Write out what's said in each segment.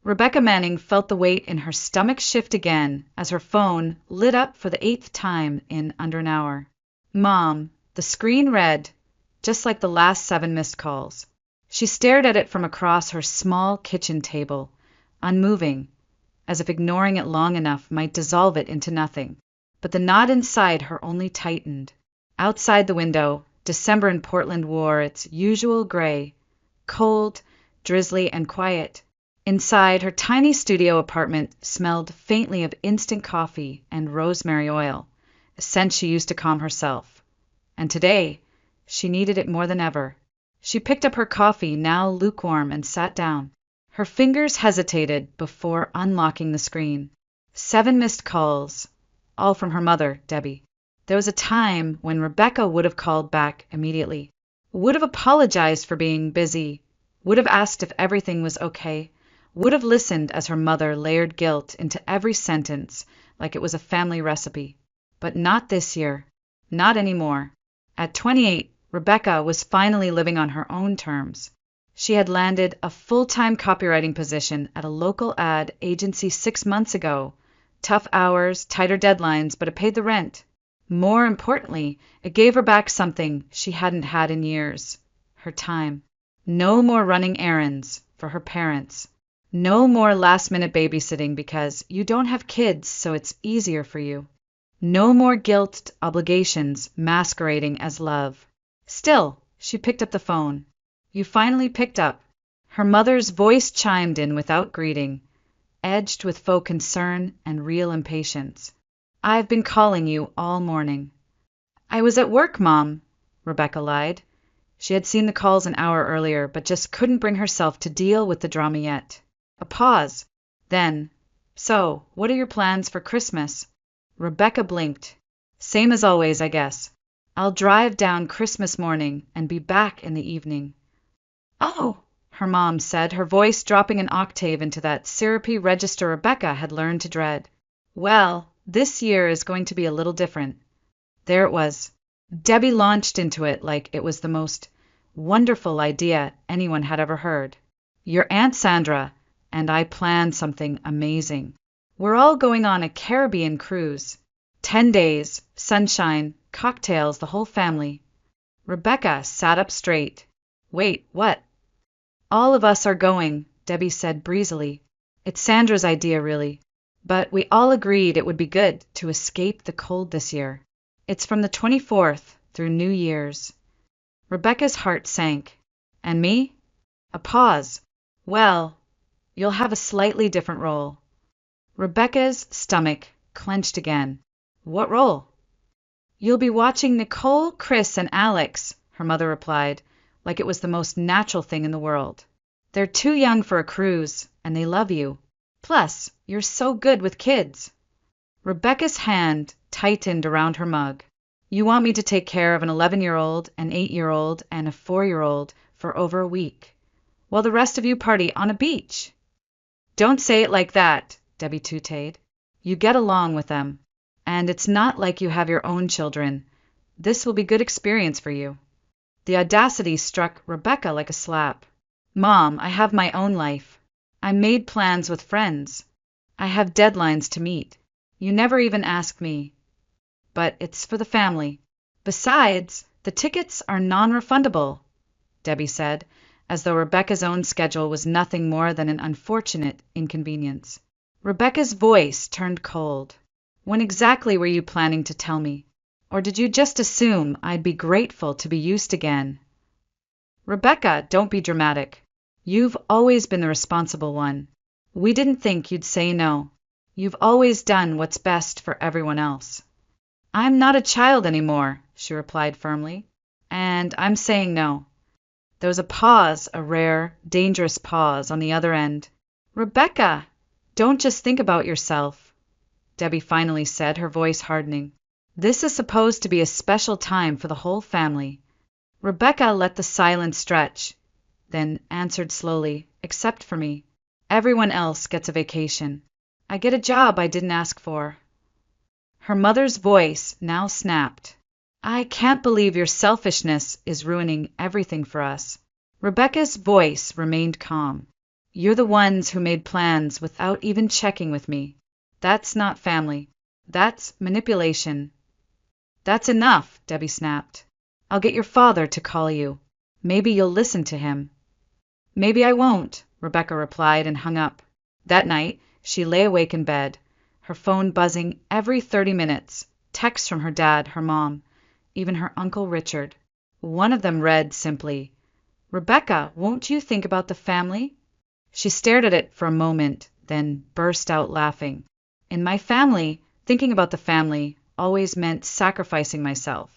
Rebecca Manning felt the weight in her stomach shift again as her phone lit up for the 8th time in under an hour. Mom, the screen read, just like the last 7 missed calls. She stared at it from across her small kitchen table, unmoving, as if ignoring it long enough might dissolve it into nothing. But the knot inside her only tightened. Outside the window, December in Portland wore its usual gray, cold, drizzly, and quiet. Inside, her tiny studio apartment smelled faintly of instant coffee and rosemary oil, a scent she used to calm herself. And today, she needed it more than ever. She picked up her coffee, now lukewarm, and sat down. Her fingers hesitated before unlocking the screen. 7 missed calls, all from her mother, Debbie. There was a time when Rebecca would have called back immediately, would have apologized for being busy, would have asked if everything was okay, would have listened as her mother layered guilt into every sentence like it was a family recipe. But not this year. Not anymore. At 28, Rebecca was finally living on her own terms. She had landed a full-time copywriting position at a local ad agency 6 months ago. Tough hours, tighter deadlines, but it paid the rent. More importantly, it gave her back something she hadn't had in years: her time. No more running errands for her parents. No more last-minute babysitting because you don't have kids, so it's easier for you. No more guilt obligations masquerading as love. Still, she picked up the phone. You finally picked up. Her mother's voice chimed in without greeting, edged with faux concern and real impatience. I've been calling you all morning. I was at work, Mom, Rebecca lied. She had seen the calls an hour earlier, but just couldn't bring herself to deal with the drama yet. A pause. Then, so, what are your plans for Christmas? Rebecca blinked. Same as always, I guess. I'll drive down Christmas morning and be back in the evening. Oh, her mom said, her voice dropping an octave into that syrupy register Rebecca had learned to dread. Well, this year is going to be a little different. There it was. Debbie launched into it like it was the most wonderful idea anyone had ever heard. Your Aunt Sandra and I planned something amazing. We're all going on a Caribbean cruise. 10 days, sunshine, cocktails, the whole family. Rebecca sat up straight. Wait, what? All of us are going, Debbie said breezily. It's Sandra's idea, really. But we all agreed it would be good to escape the cold this year. It's from the 24th through New Year's. Rebecca's heart sank. And me? A pause. Well, you'll have a slightly different role. Rebecca's stomach clenched again. What role? You'll be watching Nicole, Chris, and Alex, her mother replied, like it was the most natural thing in the world. They're too young for a cruise, and they love you. Plus, you're so good with kids. Rebecca's hand tightened around her mug. You want me to take care of an 11-year-old, an 8-year-old, and a 4-year-old for over a week, while the rest of you party on a beach? Don't say it like that, Debbie tooted. You get along with them. And it's not like you have your own children. This will be good experience for you. The audacity struck Rebecca like a slap. Mom, I have my own life. I made plans with friends. I have deadlines to meet. You never even asked me. But it's for the family. Besides, the tickets are non-refundable, Debbie said, as though Rebecca's own schedule was nothing more than an unfortunate inconvenience. Rebecca's voice turned cold. When exactly were you planning to tell me? Or did you just assume I'd be grateful to be used again? Rebecca, don't be dramatic. You've always been the responsible one. We didn't think you'd say no. You've always done what's best for everyone else. I'm not a child anymore, she replied firmly. And I'm saying no. There was a pause, a rare, dangerous pause on the other end. Rebecca, don't just think about yourself, Debbie finally said, her voice hardening. This is supposed to be a special time for the whole family. Rebecca let the silence stretch, then answered slowly, except for me. Everyone else gets a vacation. I get a job I didn't ask for. Her mother's voice now snapped. I can't believe your selfishness is ruining everything for us. Rebecca's voice remained calm. You're the ones who made plans without even checking with me. That's not family. That's manipulation. That's enough, Debbie snapped. I'll get your father to call you. Maybe you'll listen to him. Maybe I won't, Rebecca replied and hung up. That night, she lay awake in bed, her phone buzzing every 30 minutes, texts from her dad, her mom, even her Uncle Richard. One of them read simply, "Rebecca, won't you think about the family?" She stared at it for a moment, then burst out laughing. In my family, thinking about the family always meant sacrificing myself.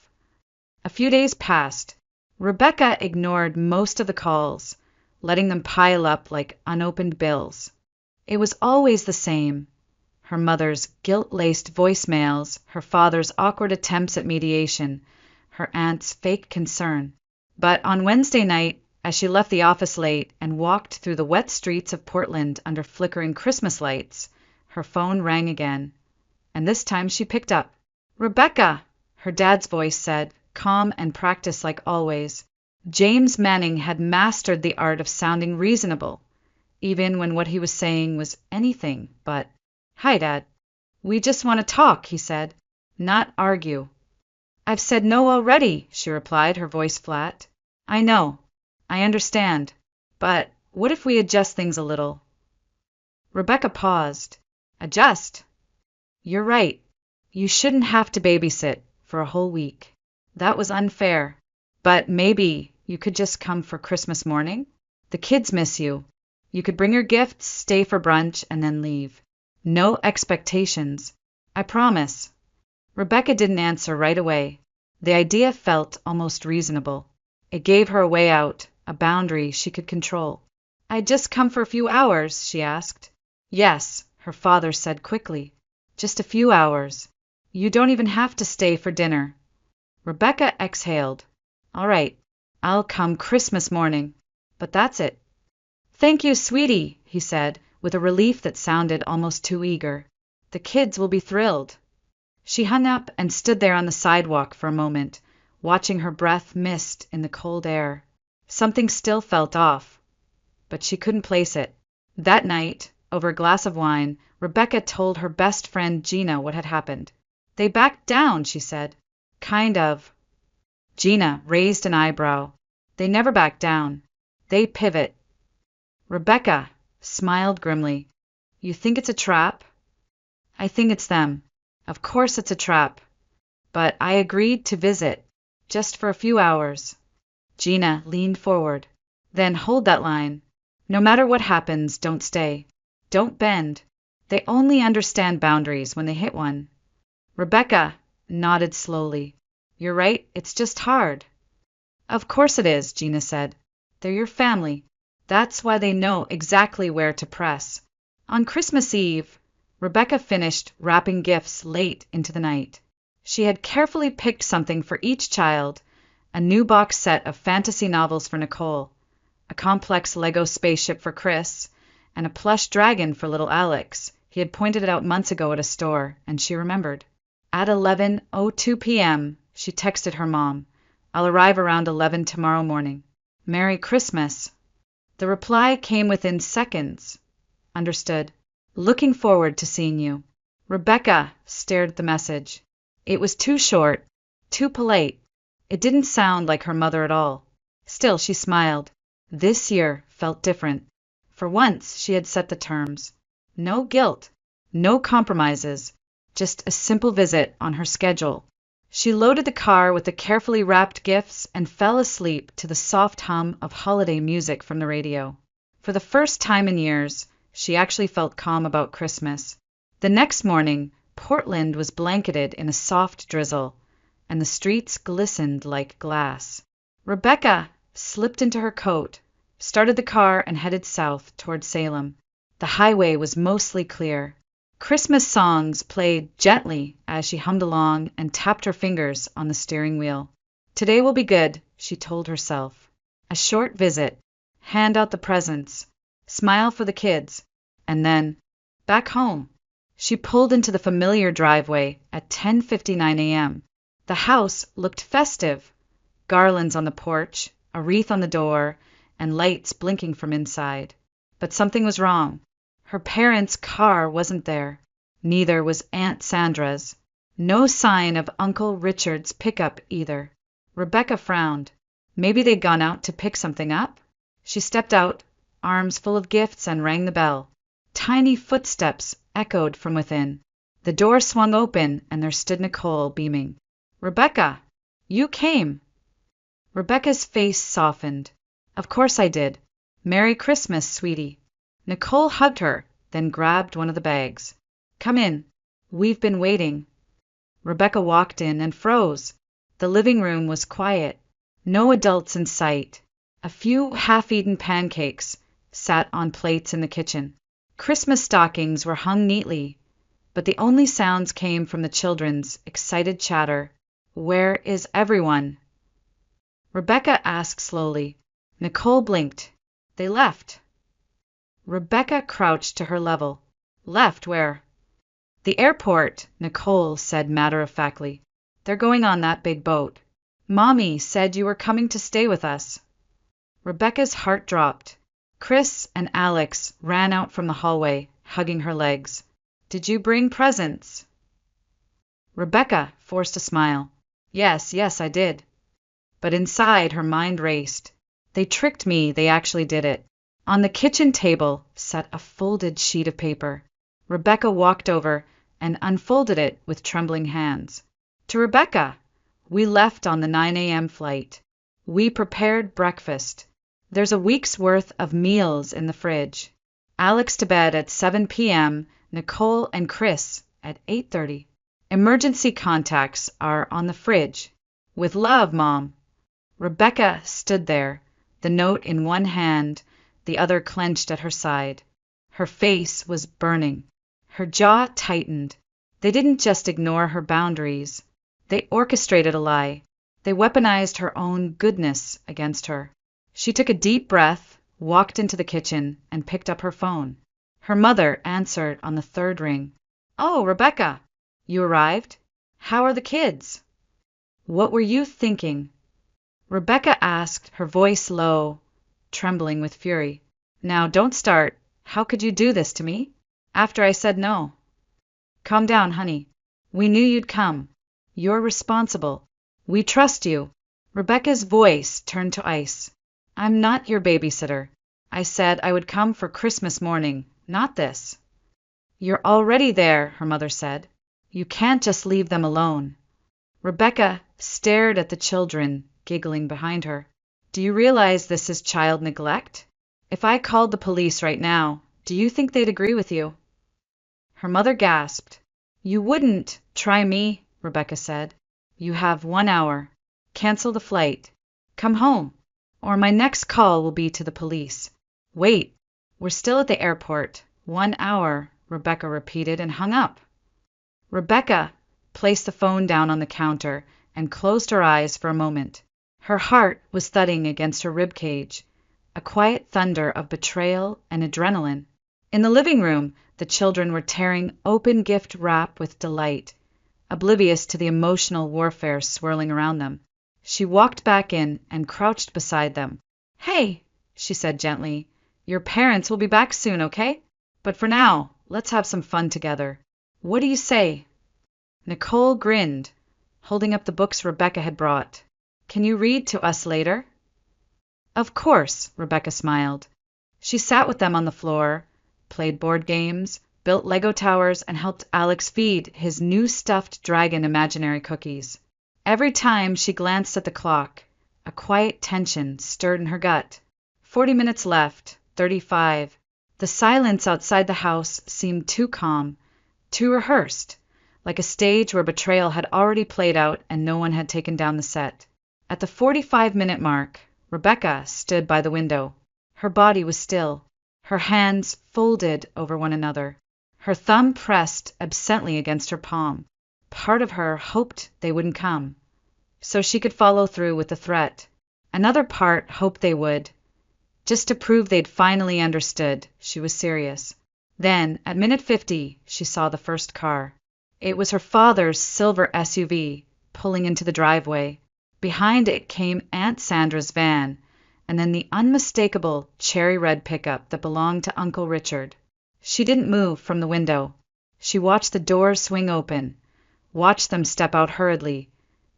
A few days passed. Rebecca ignored most of the calls, letting them pile up like unopened bills. It was always the same. Her mother's guilt-laced voicemails, her father's awkward attempts at mediation, her aunt's fake concern. But on Wednesday night, as she left the office late and walked through the wet streets of Portland under flickering Christmas lights, her phone rang again. And this time she picked up. "Rebecca," her dad's voice said, calm and practiced like always. James Manning had mastered the art of sounding reasonable, even when what he was saying was anything but, "Hi, Dad. We just want to talk," he said, "not argue." "I've said no already," she replied, her voice flat. "I know. I understand. But what if we adjust things a little?" Rebecca paused. "Adjust? You're right. You shouldn't have to babysit for a whole week. That was unfair. But maybe you could just come for Christmas morning? The kids miss you. You could bring your gifts, stay for brunch, and then leave. No expectations. I promise." Rebecca didn't answer right away. The idea felt almost reasonable. It gave her a way out, a boundary she could control. "I'd just come for a few hours?" she asked. "Yes," her father said quickly. "Just a few hours. You don't even have to stay for dinner." Rebecca exhaled. "All right, I'll come Christmas morning. But that's it." "Thank you, sweetie," he said, with a relief that sounded almost too eager. "The kids will be thrilled." She hung up and stood there on the sidewalk for a moment, watching her breath mist in the cold air. Something still felt off, but she couldn't place it. That night, over a glass of wine, Rebecca told her best friend Gina what had happened. "They backed down," she said. "Kind of." Gina raised an eyebrow. "They never back down. They pivot." Rebecca smiled grimly. "You think it's a trap?" "I think it's them. Of course it's a trap. But I agreed to visit, just for a few hours." Gina leaned forward. "Then hold that line. No matter what happens, don't stay. Don't bend. They only understand boundaries when they hit one." Rebecca nodded slowly. "You're right, it's just hard." "Of course it is," Gina said. "They're your family. That's why they know exactly where to press." On Christmas Eve, Rebecca finished wrapping gifts late into the night. She had carefully picked something for each child, a new box set of fantasy novels for Nicole, a complex Lego spaceship for Chris, and a plush dragon for little Alex. He had pointed it out months ago at a store, and she remembered. At 11:02 p.m., she texted her mom, "I'll arrive around 11 tomorrow morning. Merry Christmas." The reply came within seconds. "Understood. Looking forward to seeing you." Rebecca stared at the message. It was too short, too polite. It didn't sound like her mother at all. Still, she smiled. This year felt different. For once, she had set the terms. No guilt, no compromises, just a simple visit on her schedule. She loaded the car with the carefully wrapped gifts and fell asleep to the soft hum of holiday music from the radio. For the first time in years, she actually felt calm about Christmas. The next morning, Portland was blanketed in a soft drizzle, and the streets glistened like glass. Rebecca slipped into her coat, started the car, and headed south toward Salem. The highway was mostly clear. Christmas songs played gently as she hummed along and tapped her fingers on the steering wheel. Today will be good, she told herself. A short visit, hand out the presents, smile for the kids, and then back home. She pulled into the familiar driveway at 10:59 a.m. The house looked festive. Garlands on the porch, a wreath on the door, and lights blinking from inside. But something was wrong. Her parents' car wasn't there. Neither was Aunt Sandra's. No sign of Uncle Richard's pickup either. Rebecca frowned. Maybe they'd gone out to pick something up? She stepped out, arms full of gifts, and rang the bell. Tiny footsteps echoed from within. The door swung open, and there stood Nicole, beaming. "Rebecca! You came!" Rebecca's face softened. "Of course I did. Merry Christmas, sweetie." Nicole hugged her, then grabbed one of the bags. "Come in. We've been waiting." Rebecca walked in and froze. The living room was quiet. No adults in sight. A few half-eaten pancakes sat on plates in the kitchen. Christmas stockings were hung neatly, but the only sounds came from the children's excited chatter. "Where is everyone?" Rebecca asked slowly. Nicole blinked. "They left." Rebecca crouched to her level. "Left where?" "The airport," Nicole said matter-of-factly. "They're going on that big boat. Mommy said you were coming to stay with us." Rebecca's heart dropped. Chris and Alex ran out from the hallway, hugging her legs. "Did you bring presents?" Rebecca forced a smile. Yes, I did." But inside, her mind raced. "They tricked me, they actually did it." On the kitchen table sat a folded sheet of paper. Rebecca walked over and unfolded it with trembling hands. "To Rebecca. We left on the 9 a.m. flight. We prepared breakfast. There's a week's worth of meals in the fridge. Alex to bed at 7 p.m., Nicole and Chris at 8:30. Emergency contacts are on the fridge. With love, Mom." Rebecca stood there, the note in one hand, the other clenched at her side. Her face was burning. Her jaw tightened. They didn't just ignore her boundaries. They orchestrated a lie. They weaponized her own goodness against her. She took a deep breath, walked into the kitchen, and picked up her phone. Her mother answered on the third ring. "Oh, Rebecca! You arrived? How are the kids?" "What were you thinking?" Rebecca asked, her voice low, trembling with fury. "Now, don't start. How could you do this to me? After I said no." "Calm down, honey. We knew you'd come. You're responsible. We trust you." Rebecca's voice turned to ice. "I'm not your babysitter. I said I would come for Christmas morning, not this." "You're already there," her mother said. "You can't just leave them alone." Rebecca stared at the children, giggling behind her. "Do you realize this is child neglect? If I called the police right now, do you think they'd agree with you?" Her mother gasped. "You wouldn't try me," Rebecca said. "You have 1 hour. Cancel the flight. Come home, or my next call will be to the police." "Wait, we're still at the airport. 1 hour," Rebecca repeated and hung up. Rebecca placed the phone down on the counter and closed her eyes for a moment. Her heart was thudding against her rib cage, a quiet thunder of betrayal and adrenaline. In the living room, the children were tearing open gift wrap with delight, oblivious to the emotional warfare swirling around them. She walked back in and crouched beside them. "Hey," she said gently, "your parents will be back soon, okay? But for now, let's have some fun together. What do you say?" Nicole grinned, holding up the books Rebecca had brought. "Can you read to us later?" "Of course," Rebecca smiled. She sat with them on the floor, played board games, built Lego towers, and helped Alex feed his new stuffed dragon imaginary cookies. Every time she glanced at the clock, a quiet tension stirred in her gut. 40 minutes left, 35. The silence outside the house seemed too calm, too rehearsed, like a stage where betrayal had already played out and no one had taken down the set. At the 45-minute mark, Rebecca stood by the window. Her body was still, her hands folded over one another, her thumb pressed absently against her palm. Part of her hoped they wouldn't come, so she could follow through with the threat. Another part hoped they would, just to prove they'd finally understood she was serious. Then, at minute 50, she saw the first car. It was her father's silver SUV, pulling into the driveway. Behind it came Aunt Sandra's van, and then the unmistakable cherry red pickup that belonged to Uncle Richard. She didn't move from the window. She watched the doors swing open, watched them step out hurriedly,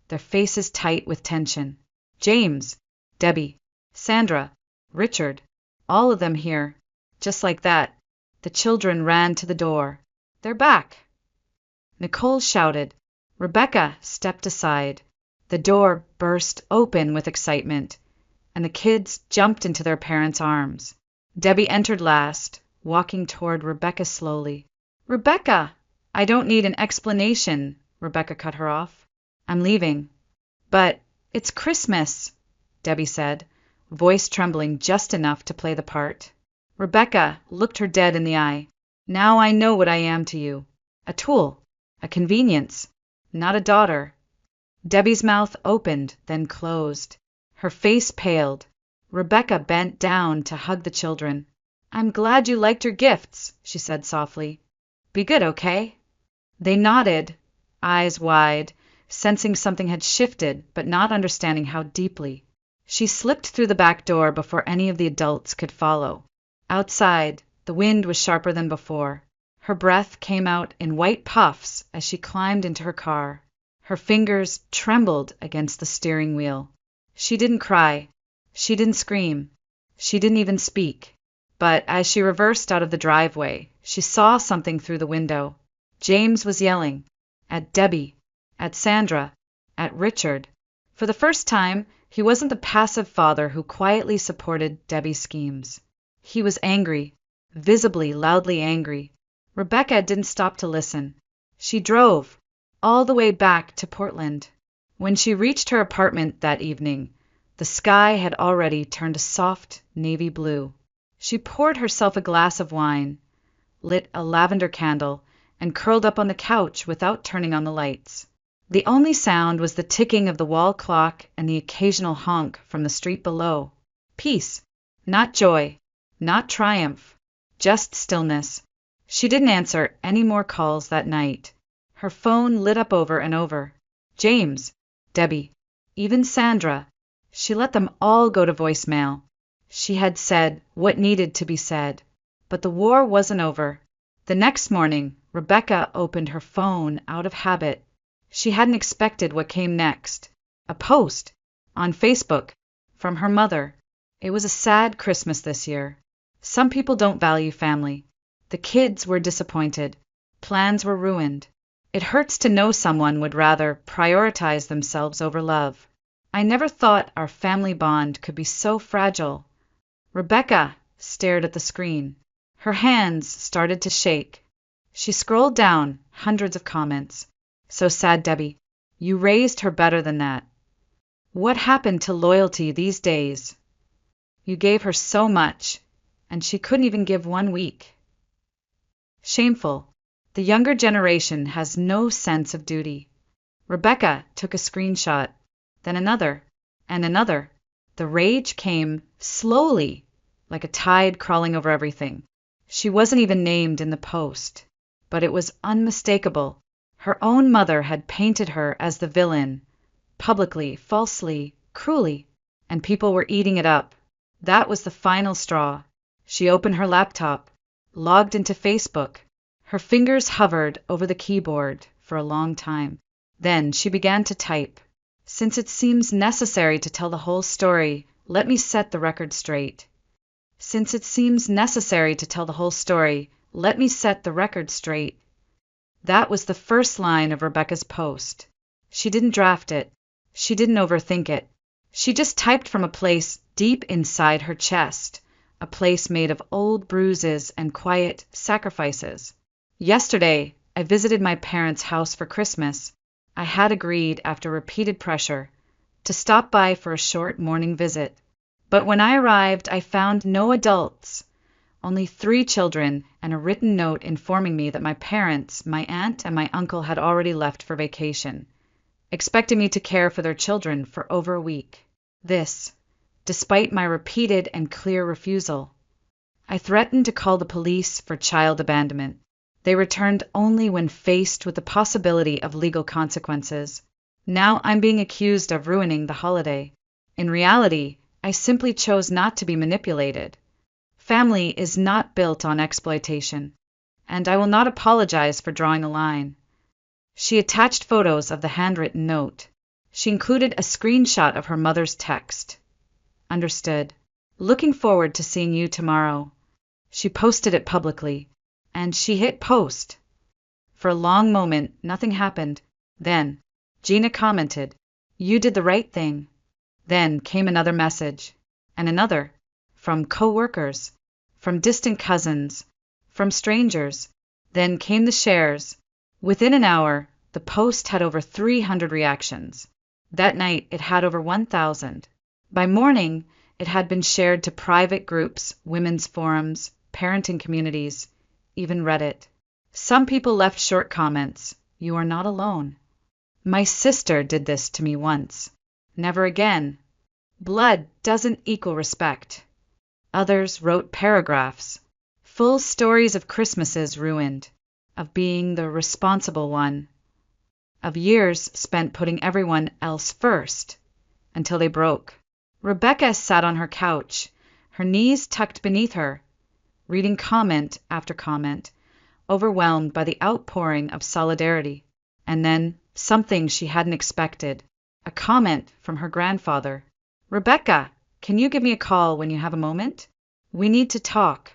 their faces tight with tension. James, Debbie, Sandra, Richard, all of them here. Just like that, the children ran to the door. They're back! Nicole shouted. Rebecca stepped aside. The door burst open with excitement, and the kids jumped into their parents' arms. Debbie entered last, walking toward Rebecca slowly. Rebecca! I don't need an explanation, Rebecca cut her off. I'm leaving. But it's Christmas, Debbie said, voice trembling just enough to play the part. Rebecca looked her dead in the eye. Now I know what I am to you. A tool. A convenience. Not a daughter. Debbie's mouth opened, then closed. Her face paled. Rebecca bent down to hug the children. I'm glad you liked your gifts, she said softly. Be good, okay? They nodded, eyes wide, sensing something had shifted, but not understanding how deeply. She slipped through the back door before any of the adults could follow. Outside, the wind was sharper than before. Her breath came out in white puffs as she climbed into her car. Her fingers trembled against the steering wheel. She didn't cry. She didn't scream. She didn't even speak. But as she reversed out of the driveway, she saw something through the window. James was yelling. At Debbie. At Sandra. At Richard. For the first time, he wasn't the passive father who quietly supported Debbie's schemes. He was angry. Visibly, loudly angry. Rebecca didn't stop to listen. She drove, all the way back to Portland. When she reached her apartment that evening, the sky had already turned a soft navy blue. She poured herself a glass of wine, lit a lavender candle, and curled up on the couch without turning on the lights. The only sound was the ticking of the wall clock and the occasional honk from the street below. Peace, not joy, not triumph, just stillness. She didn't answer any more calls that night. Her phone lit up over and over. James, Debbie, even Sandra. She let them all go to voicemail. She had said what needed to be said. But the war wasn't over. The next morning, Rebecca opened her phone out of habit. She hadn't expected what came next. A post on Facebook from her mother. It was a sad Christmas this year. Some people don't value family. The kids were disappointed. Plans were ruined. It hurts to know someone would rather prioritize themselves over love. I never thought our family bond could be so fragile. Rebecca stared at the screen. Her hands started to shake. She scrolled down, hundreds of comments. So sad, Debbie. You raised her better than that. What happened to loyalty these days? You gave her so much, and she couldn't even give 1 week. Shameful. The younger generation has no sense of duty. Rebecca took a screenshot, then another, and another. The rage came slowly, like a tide crawling over everything. She wasn't even named in the post, but it was unmistakable. Her own mother had painted her as the villain, publicly, falsely, cruelly, and people were eating it up. That was the final straw. She opened her laptop, logged into Facebook. Her fingers hovered over the keyboard for a long time. Then she began to type. Since it seems necessary to tell the whole story, let me set the record straight. Since it seems necessary to tell the whole story, let me set the record straight. That was the first line of Rebecca's post. She didn't draft it. She didn't overthink it. She just typed from a place deep inside her chest, a place made of old bruises and quiet sacrifices. Yesterday, I visited my parents' house for Christmas. I had agreed, after repeated pressure, to stop by for a short morning visit. But when I arrived, I found no adults, only 3 children and a written note informing me that my parents, my aunt, and my uncle had already left for vacation, expecting me to care for their children for over a week. This, despite my repeated and clear refusal. I threatened to call the police for child abandonment. They returned only when faced with the possibility of legal consequences. Now I'm being accused of ruining the holiday. In reality, I simply chose not to be manipulated. Family is not built on exploitation, and I will not apologize for drawing a line. She attached photos of the handwritten note. She included a screenshot of her mother's text. Understood. Looking forward to seeing you tomorrow. She posted it publicly, and she hit post. For a long moment, nothing happened. Then, Gina commented, "You did the right thing." Then came another message, and another, from co-workers, from distant cousins, from strangers. Then came the shares. Within an hour, the post had over 300 reactions. That night, it had over 1,000. By morning, it had been shared to private groups, women's forums, parenting communities, even Reddit. Some people left short comments. "You are not alone." "My sister did this to me once. Never again." "Blood doesn't equal respect." Others wrote paragraphs, full stories of Christmases ruined, of being the responsible one, of years spent putting everyone else first, until they broke. Rebecca sat on her couch, her knees tucked beneath her, reading comment after comment, overwhelmed by the outpouring of solidarity. And then, something she hadn't expected, a comment from her grandfather. "Rebecca, can you give me a call when you have a moment? We need to talk."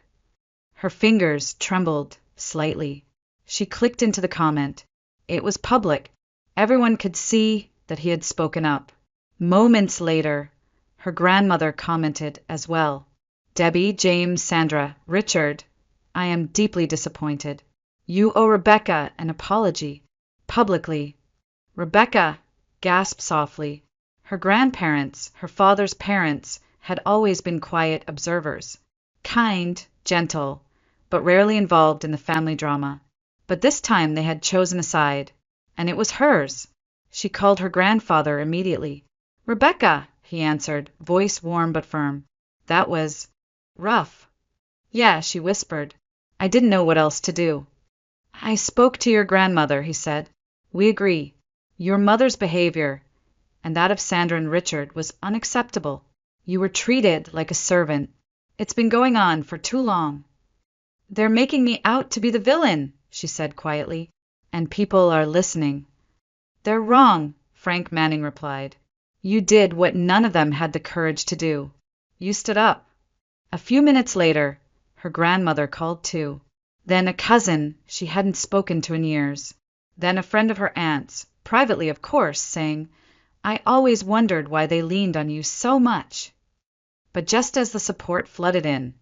Her fingers trembled slightly. She clicked into the comment. It was public. Everyone could see that he had spoken up. Moments later, her grandmother commented as well. "Debbie, James, Sandra, Richard, I am deeply disappointed. You owe Rebecca an apology. Publicly." Rebecca gasped softly. Her grandparents, her father's parents, had always been quiet observers. Kind, gentle, but rarely involved in the family drama. But this time they had chosen a side, and it was hers. She called her grandfather immediately. "Rebecca," he answered, voice warm but firm. "That was rough." "Yeah," she whispered. "I didn't know what else to do." "I spoke to your grandmother," he said. "We agree. Your mother's behavior, and that of Sandra and Richard, was unacceptable. You were treated like a servant. It's been going on for too long." "They're making me out to be the villain," she said quietly, "and people are listening." "They're wrong," Frank Manning replied. "You did what none of them had the courage to do. You stood up." A few minutes later, her grandmother called too. Then a cousin she hadn't spoken to in years. Then a friend of her aunt's, privately of course, saying, "I always wondered why they leaned on you so much." But just as the support flooded in,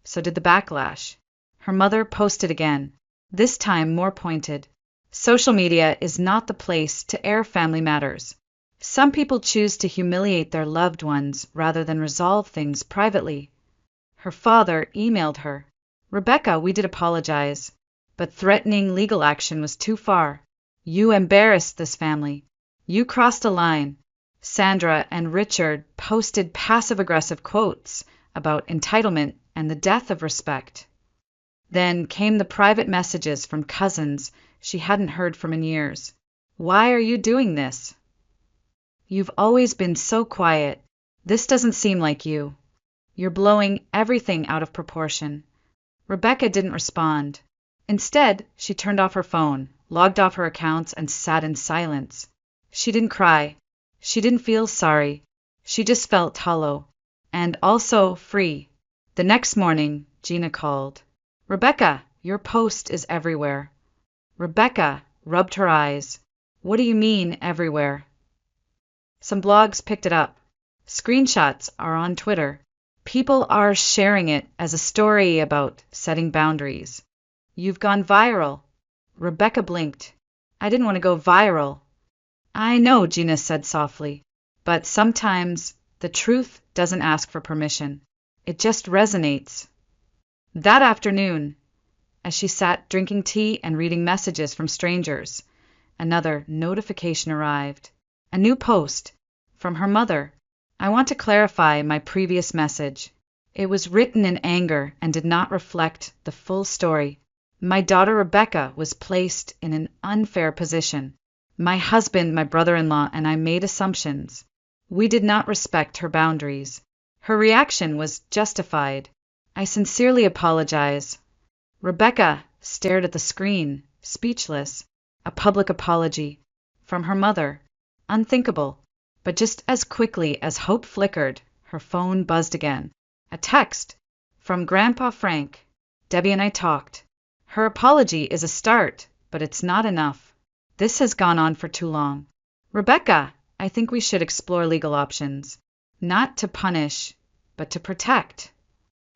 so did the backlash. Her mother posted again, this time more pointed. "Social media is not the place to air family matters. Some people choose to humiliate their loved ones rather than resolve things privately." Her father emailed her, "Rebecca, we did apologize, but threatening legal action was too far. You embarrassed this family. You crossed a line." Sandra and Richard posted passive-aggressive quotes about entitlement and the death of respect. Then came the private messages from cousins she hadn't heard from in years. "Why are you doing this? You've always been so quiet. This doesn't seem like you. You're blowing everything out of proportion." Rebecca didn't respond. Instead, she turned off her phone, logged off her accounts, and sat in silence. She didn't cry. She didn't feel sorry. She just felt hollow, and also free. The next morning, Gina called. "Rebecca, your post is everywhere." Rebecca rubbed her eyes. "What do you mean, everywhere?" Some blogs picked it up. Screenshots are on Twitter. People are sharing it as a story about setting boundaries. "You've gone viral." Rebecca blinked. "I didn't want to go viral." "I know," Gina said softly, "but sometimes the truth doesn't ask for permission. It just resonates." That afternoon, as she sat drinking tea and reading messages from strangers, another notification arrived. A new post from her mother. "I want to clarify my previous message. It was written in anger and did not reflect the full story. My daughter Rebecca was placed in an unfair position. My husband, my brother-in-law, and I made assumptions. We did not respect her boundaries. Her reaction was justified. "I sincerely apologize." Rebecca stared at the screen, speechless. A public apology. From her mother. Unthinkable. But just as quickly as hope flickered, her phone buzzed again. A text. From Grandpa Frank. "Debbie and I talked. Her apology is a start, but it's not enough. This has gone on for too long. Rebecca, I think we should explore legal options. Not to punish, but to protect."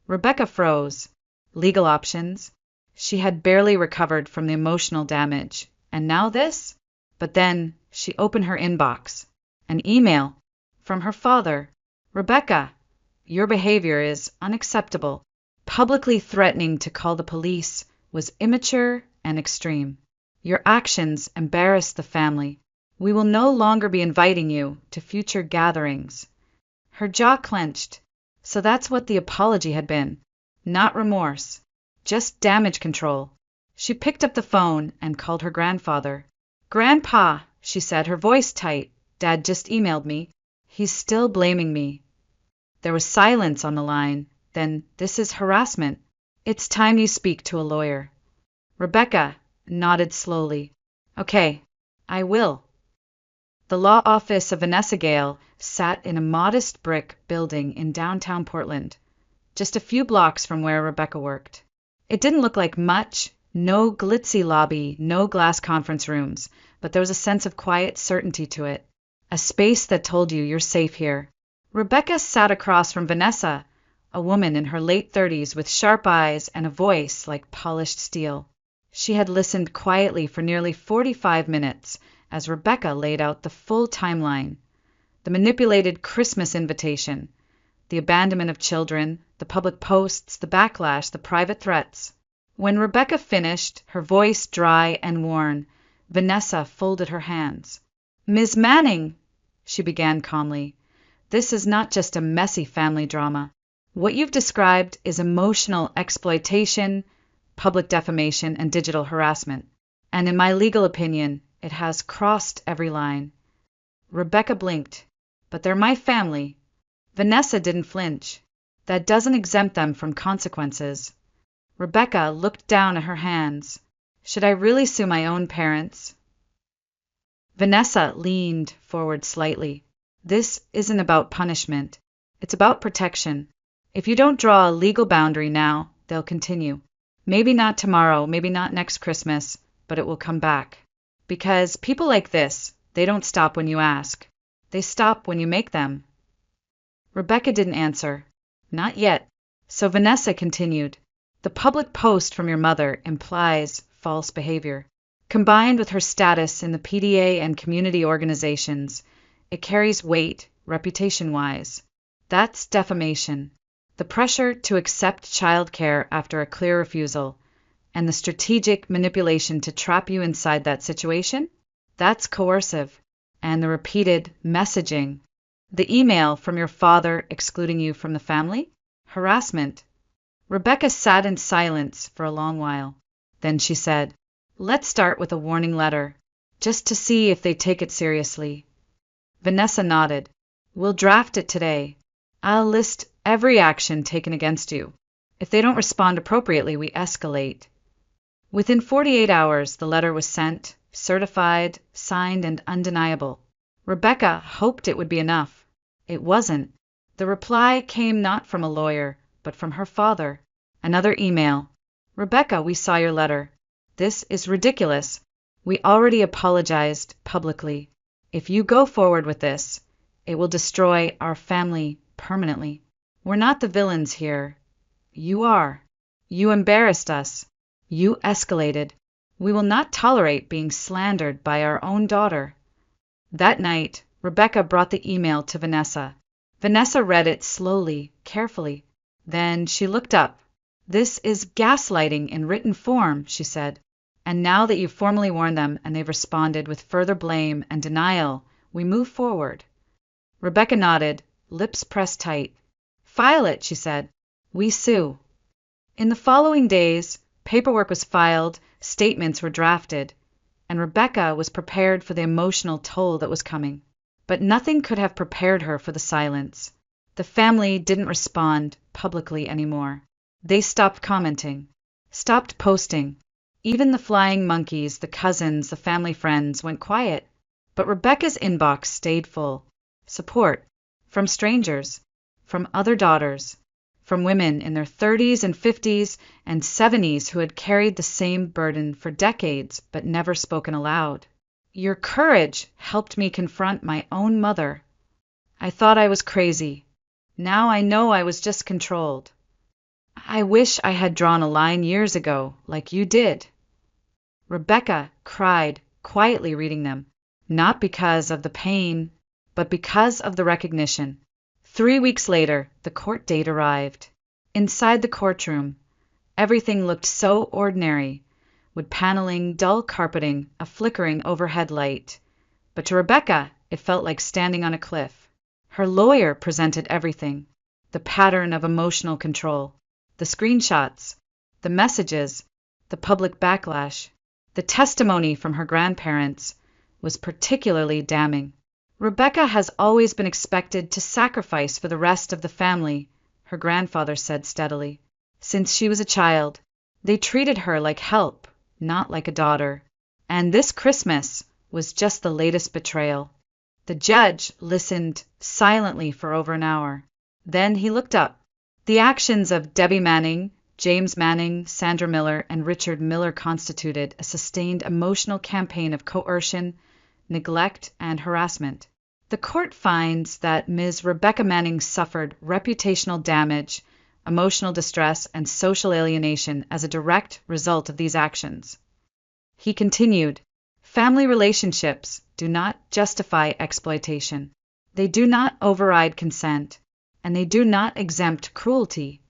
Rebecca froze. Legal options? She had barely recovered from the emotional damage. And now this? But then she opened her inbox. An email. From her father. "Rebecca, your behavior is unacceptable. Publicly threatening to call the police was immature and extreme. Your actions embarrass the family. We will no longer be inviting you to future gatherings." Her jaw clenched. So that's what the apology had been. Not remorse. Just damage control. She picked up the phone and called her grandfather. "Grandpa," she said, her voice tight. "Dad just emailed me. He's still blaming me." There was silence on the line. Then, "This is harassment. It's time you speak to a lawyer." Rebecca nodded slowly. "Okay, I will." The law office of Vanessa Gale sat in a modest brick building in downtown Portland, just a few blocks from where Rebecca worked. It didn't look like much, no glitzy lobby, no glass conference rooms, but there was a sense of quiet certainty to it, a space that told you you're safe here. Rebecca sat across from Vanessa, a woman in her late 30s with sharp eyes and a voice like polished steel. She had listened quietly for nearly 45 minutes as Rebecca laid out the full timeline. The manipulated Christmas invitation, the abandonment of children, the public posts, the backlash, the private threats. When Rebecca finished, her voice dry and worn, Vanessa folded her hands. "Ms. Manning," she began calmly, "this is not just a messy family drama. What you've described is emotional exploitation, public defamation, and digital harassment. And in my legal opinion, it has crossed every line." Rebecca blinked. "But they're my family." Vanessa didn't flinch. "That doesn't exempt them from consequences." Rebecca looked down at her hands. "Should I really sue my own parents?" Vanessa leaned forward slightly. "This isn't about punishment. It's about protection. If you don't draw a legal boundary now, they'll continue. Maybe not tomorrow, maybe not next Christmas, but it will come back. Because people like this, they don't stop when you ask. They stop when you make them." Rebecca didn't answer. Not yet. So Vanessa continued. "The public post from your mother implies false behavior. Combined with her status in the PDA and community organizations, it carries weight, reputation-wise. That's defamation. The pressure to accept childcare after a clear refusal, and the strategic manipulation to trap you inside that situation, that's coercive. And the repeated messaging, the email from your father excluding you from the family, harassment." Rebecca sat in silence for a long while. Then she said, "Let's start with a warning letter, just to see if they take it seriously." Vanessa nodded. "We'll draft it today. I'll list every action taken against you. If they don't respond appropriately, we escalate." Within 48 hours, the letter was sent, certified, signed, and undeniable. Rebecca hoped it would be enough. It wasn't. The reply came not from a lawyer, but from her father. Another email. "Rebecca, we saw your letter. This is ridiculous. We already apologized publicly. If you go forward with this, it will destroy our family permanently. We're not the villains here. You are. You embarrassed us. You escalated. We will not tolerate being slandered by our own daughter." That night, Rebecca brought the email to Vanessa. Vanessa read it slowly, carefully. Then she looked up. "This is gaslighting in written form," she said. "And now that you've formally warned them and they've responded with further blame and denial, we move forward." Rebecca nodded, lips pressed tight. "File it," she said. "We sue." In the following days, paperwork was filed, statements were drafted, and Rebecca was prepared for the emotional toll that was coming. But nothing could have prepared her for the silence. The family didn't respond publicly anymore. They stopped commenting, stopped posting. Even the flying monkeys, the cousins, the family friends went quiet. But Rebecca's inbox stayed full. Support from strangers, from other daughters, from women in their 30s and 50s and 70s who had carried the same burden for decades but never spoken aloud. Your courage helped me confront my own mother. I thought I was crazy. Now I know I was just controlled. I wish I had drawn a line years ago, like you did. Rebecca cried, quietly reading them, not because of the pain, but because of the recognition. 3 weeks later, the court date arrived. Inside the courtroom, everything looked so ordinary, wood paneling, dull carpeting, a flickering overhead light. But to Rebecca, it felt like standing on a cliff. Her lawyer presented everything: the pattern of emotional control, the screenshots, the messages, the public backlash. The testimony from her grandparents was particularly damning. Rebecca has always been expected to sacrifice for the rest of the family, her grandfather said steadily. Since she was a child, they treated her like help, not like a daughter. And this Christmas was just the latest betrayal. The judge listened silently for over an hour. Then he looked up. The actions of Debbie Manning, James Manning, Sandra Miller, and Richard Miller constituted a sustained emotional campaign of coercion, neglect, and harassment. The court finds that Ms. Rebecca Manning suffered reputational damage, emotional distress, and social alienation as a direct result of these actions. He continued, family relationships do not justify exploitation. They do not override consent, and they do not exempt cruelty.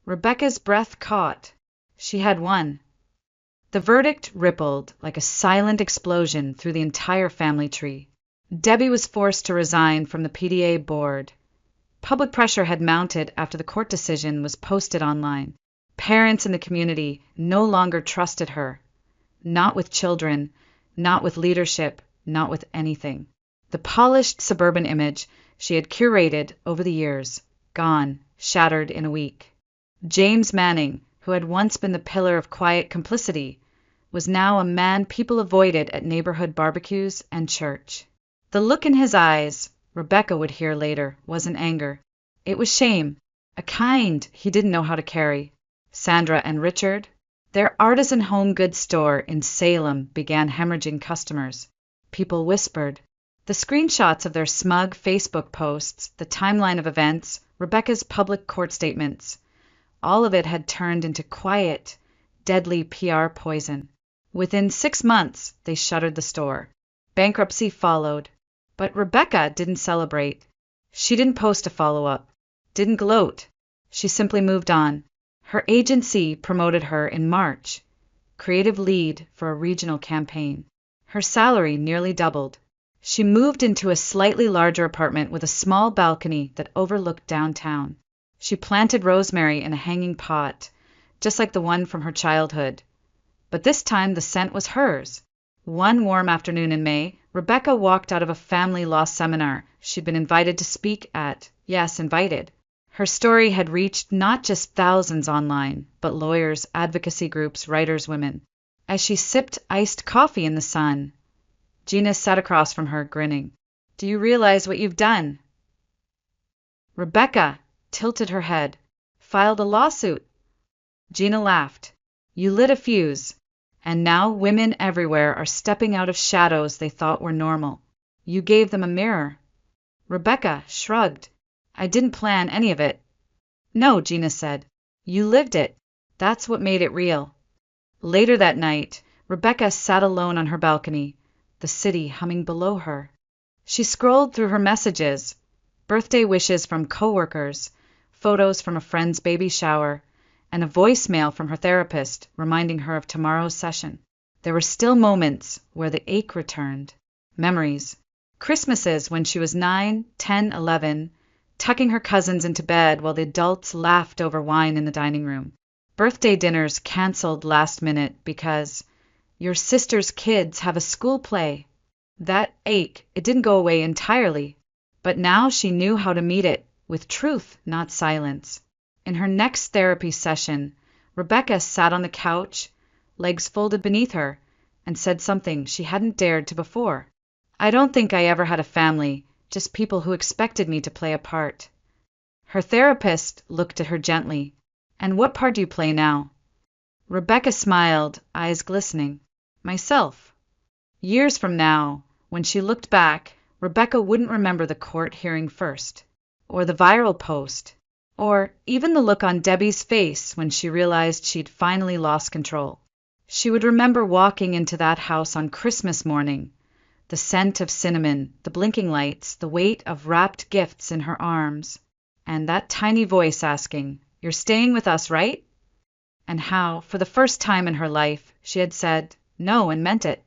Rebecca's breath caught. She had won. The verdict rippled like a silent explosion through the entire family tree. Debbie was forced to resign from the PDA board. Public pressure had mounted after the court decision was posted online. Parents in the community no longer trusted her. Not with children, not with leadership, not with anything. The polished suburban image she had curated over the years, gone, shattered in a week. James Manning, who had once been the pillar of quiet complicity, was now a man people avoided at neighborhood barbecues and church. The look in his eyes, Rebecca would hear later, wasn't anger. It was shame, a kind he didn't know how to carry. Sandra and Richard, their artisan home goods store in Salem began hemorrhaging customers. People whispered. The screenshots of their smug Facebook posts, the timeline of events, Rebecca's public court statements, all of it had turned into quiet, deadly PR poison. Within 6 months, they shuttered the store. Bankruptcy followed. But Rebecca didn't celebrate. She didn't post a follow-up, didn't gloat. She simply moved on. Her agency promoted her in March, creative lead for a regional campaign. Her salary nearly doubled. She moved into a slightly larger apartment with a small balcony that overlooked downtown. She planted rosemary in a hanging pot, just like the one from her childhood. But this time the scent was hers. One warm afternoon in May, Rebecca walked out of a family law seminar she'd been invited to speak at. Yes, invited. Her story had reached not just thousands online, but lawyers, advocacy groups, writers, women. As she sipped iced coffee in the sun, Gina sat across from her, grinning. Do you realize what you've done? Rebecca tilted her head. Filed a lawsuit. Gina laughed. You lit a fuse. And now women everywhere are stepping out of shadows they thought were normal. You gave them a mirror. Rebecca shrugged. I didn't plan any of it. No, Gina said. You lived it. That's what made it real. Later that night, Rebecca sat alone on her balcony, the city humming below her. She scrolled through her messages, birthday wishes from coworkers, photos from a friend's baby shower, and a voicemail from her therapist reminding her of tomorrow's session. There were still moments where the ache returned. Memories. Christmases when she was 9, 10, 11, tucking her cousins into bed while the adults laughed over wine in the dining room. Birthday dinners canceled last minute because your sister's kids have a school play. That ache, it didn't go away entirely, but now she knew how to meet it with truth, not silence. In her next therapy session, Rebecca sat on the couch, legs folded beneath her, and said something she hadn't dared to before. "I don't think I ever had a family, just people who expected me to play a part." Her therapist looked at her gently. "And what part do you play now?" Rebecca smiled, eyes glistening. "Myself." Years from now, when she looked back, Rebecca wouldn't remember the court hearing first, or the viral post, or even the look on Debbie's face when she realized she'd finally lost control. She would remember walking into that house on Christmas morning, the scent of cinnamon, the blinking lights, the weight of wrapped gifts in her arms, and that tiny voice asking, "You're staying with us, right?" And how, for the first time in her life, she had said no and meant it.